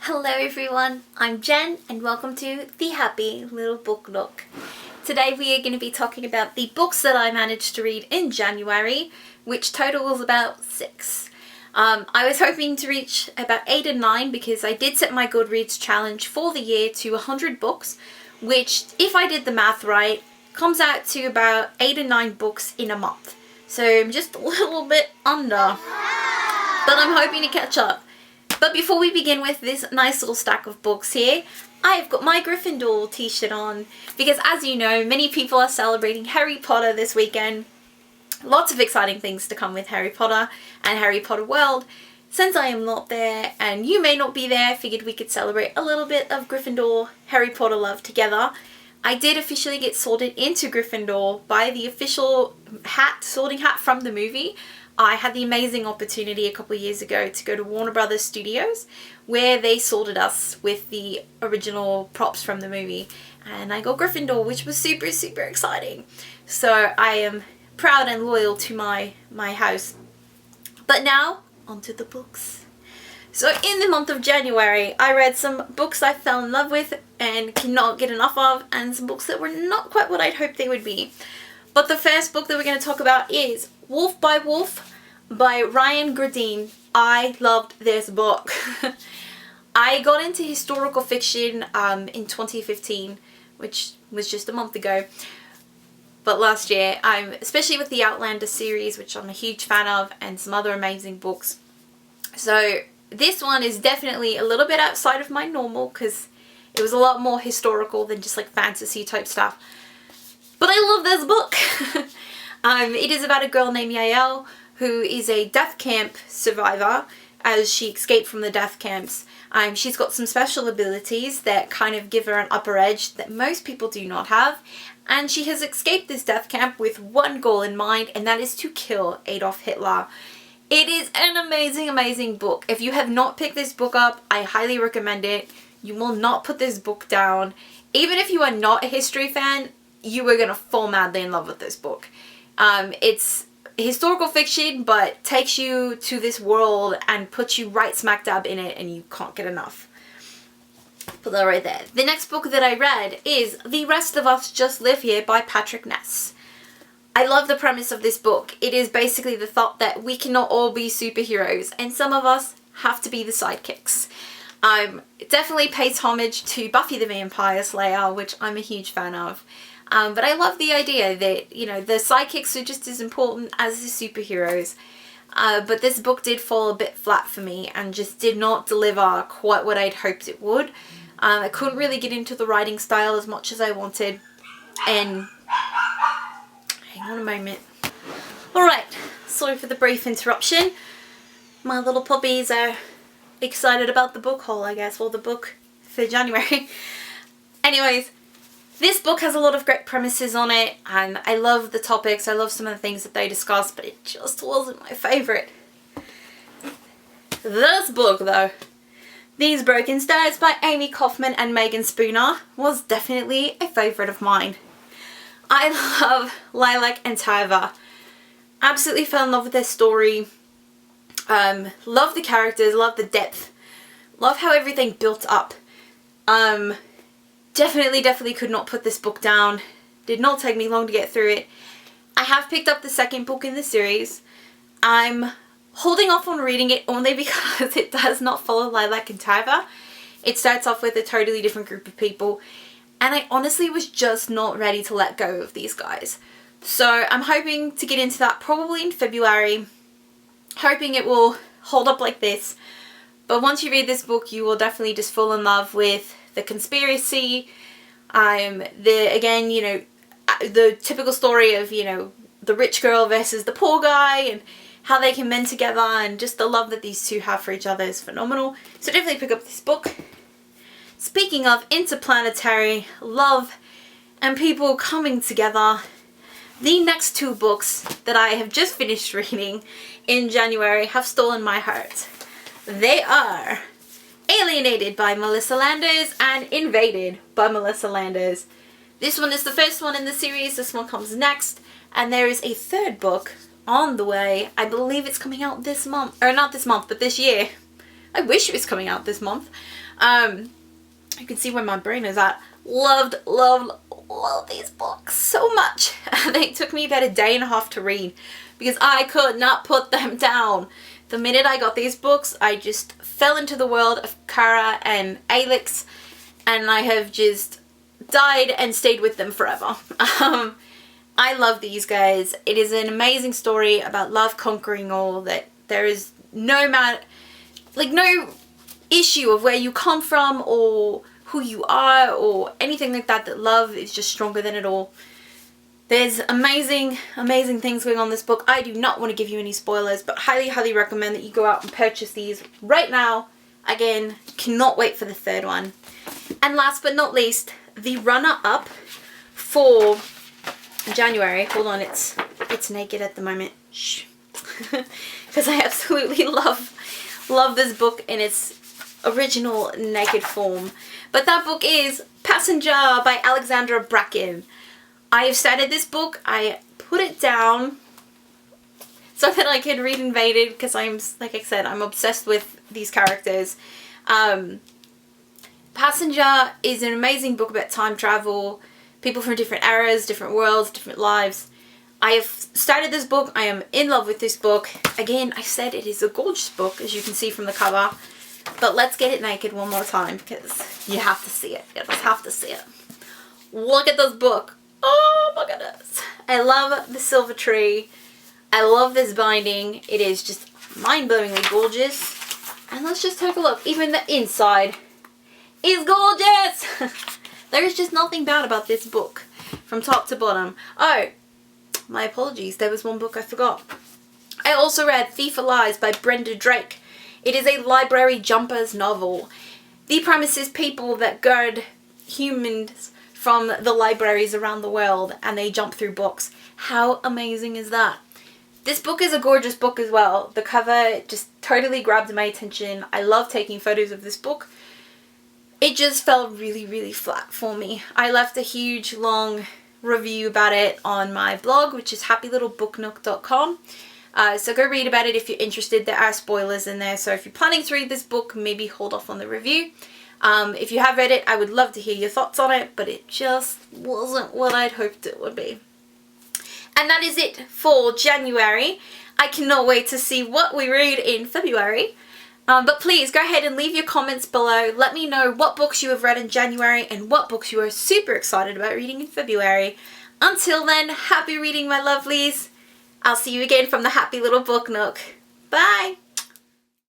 Hello everyone, I'm Jen and welcome to the Happy Little Book Nook. Today we are going to be talking about the books that I managed to read in January, which totals about 6. I was hoping to reach about 8 and 9 because I did set my Goodreads challenge for the year to 100 books, which, if I did the math right, comes out to about 8 and 9 books in a month. So I'm just a little bit under, but I'm hoping to catch up. But before we begin with this nice little stack of books here, I've got my Gryffindor t-shirt on because, as you know, many people are celebrating Harry Potter this weekend. Lots of exciting things to come with Harry Potter and Harry Potter World. Since I am not there and you may not be there, I figured we could celebrate a little bit of Gryffindor Harry Potter love together. I did officially get sorted into Gryffindor by the official sorting hat from the movie. I had the amazing opportunity a couple of years ago to go to Warner Brothers Studios where they sorted us with the original props from the movie, and I got Gryffindor, which was super exciting. So I am proud and loyal to my house. But now onto the books. So in the month of January I read some books I fell in love with and cannot get enough of, and some books that were not quite what I'd hoped they would be. But the first book that we're going to talk about is Wolf by Wolf by Ryan Gradine. I loved this book. I got into historical fiction in 2015, which was just a month ago. But last year, especially with the Outlander series, which I'm a huge fan of, and some other amazing books. So this one is definitely a little bit outside of my normal because it was a lot more historical than just like fantasy type stuff. But I love this book. It is about a girl named Yael who is a death camp survivor as she escaped from the death camps. She's got some special abilities that kind of give her an upper edge that most people do not have. And she has escaped this death camp with one goal in mind, and that is to kill Adolf Hitler. It is an amazing book. If you have not picked this book up, I highly recommend it. You will not put this book down. Even if you are not a history fan, you are going to fall madly in love with this book. It's historical fiction, but takes you to this world and puts you right smack dab in it, and you can't get enough. Put that right there. The next book that I read is The Rest of Us Just Live Here by Patrick Ness. I love the premise of this book. It is basically the thought that we cannot all be superheroes, and some of us have to be the sidekicks. It definitely pays homage to Buffy the Vampire Slayer, which I'm a huge fan of. But I love the idea that, you know, the sidekicks are just as important as the superheroes. But this book did fall a bit flat for me and just did not deliver quite what I'd hoped it would. I couldn't really get into the writing style as much as I wanted. And hang on a moment. Alright, sorry for the brief interruption. My little puppies are excited about the book haul, I guess, or the book for January. Anyways, this book has a lot of great premises on it, and I love the topics, I love some of the things that they discuss, but it just wasn't my favourite. This book, though, These Broken Stairs by Amy Kaufman and Megan Spooner, was definitely a favourite of mine. I love Lilac and Tyva. Absolutely fell in love with their story. Love the characters, love the depth. Love how everything built up. Definitely could not put this book down. Did not take me long to get through it. I have picked up the second book in the series. I'm holding off on reading it only because it does not follow Lilac and Tyva. It starts off with a totally different group of people, and I honestly was just not ready to let go of these guys. So I'm hoping to get into that probably in February. Hoping it will hold up like this. But once you read this book, you will definitely just fall in love with the conspiracy, again, you know, the typical story of, you know, the rich girl versus the poor guy and how they can mend together, and just the love that these two have for each other is phenomenal. So definitely pick up this book. Speaking of interplanetary love and people coming together, the next 2 books that I have just finished reading in January have stolen my heart. They are Alienated by Melissa Landers and Invaded by Melissa Landers. This one is the first one in the series, this one comes next, and there is a 3rd book on the way. I believe it's coming out this month, or not this month, but this year. I wish it was coming out this month. You can see where my brain is at. Loved these books so much. They took me about a day and a half to read because I could not put them down. The minute I got these books, I just fell into the world of Kara and Alex, and I have just died and stayed with them forever. I love these guys. It is an amazing story about love conquering all, that there is no issue of where you come from or who you are or anything like that, that love is just stronger than it all. There's amazing things going on in this book. I do not want to give you any spoilers, but highly recommend that you go out and purchase these right now. Again, cannot wait for the third one. And last but not least, the runner-up for January. Hold on, it's naked at the moment. Shh. Because I absolutely love this book in its original naked form. But that book is Passenger by Alexandra Bracken. I have started this book. I put it down so that I could read Invaded because like I said, I'm obsessed with these characters. Passenger is an amazing book about time travel, people from different eras, different worlds, different lives. I have started this book. I am in love with this book. Again, I said it is a gorgeous book, as you can see from the cover. But let's get it naked one more time because you have to see it. You just have to see it. Look at this book. Oh my goodness. I love the silver tree. I love this binding. It is just mind-blowingly gorgeous. And let's just take a look. Even the inside is gorgeous. There is just nothing bad about this book from top to bottom. Oh, my apologies. There was one book I forgot. I also read Thief of Lies by Brenda Drake. It is a library jumpers novel. The premise is people that guard humans from the libraries around the world and they jump through books. How amazing is that? This book is a gorgeous book as well. The cover just totally grabbed my attention. I love taking photos of this book. It just felt really flat for me. I left a huge long review about it on my blog, which is happylilbooknook.com. So go read about it if you're interested. There are spoilers in there, so if you're planning to read this book, maybe hold off on the review. If you have read it, I would love to hear your thoughts on it, but it just wasn't what I'd hoped it would be. And that is it for January. I cannot wait to see what we read in February. But please go ahead and leave your comments below. Let me know what books you have read in January and what books you are super excited about reading in February. Until then, happy reading, my lovelies. I'll see you again from the Happy Little Book Nook. Bye!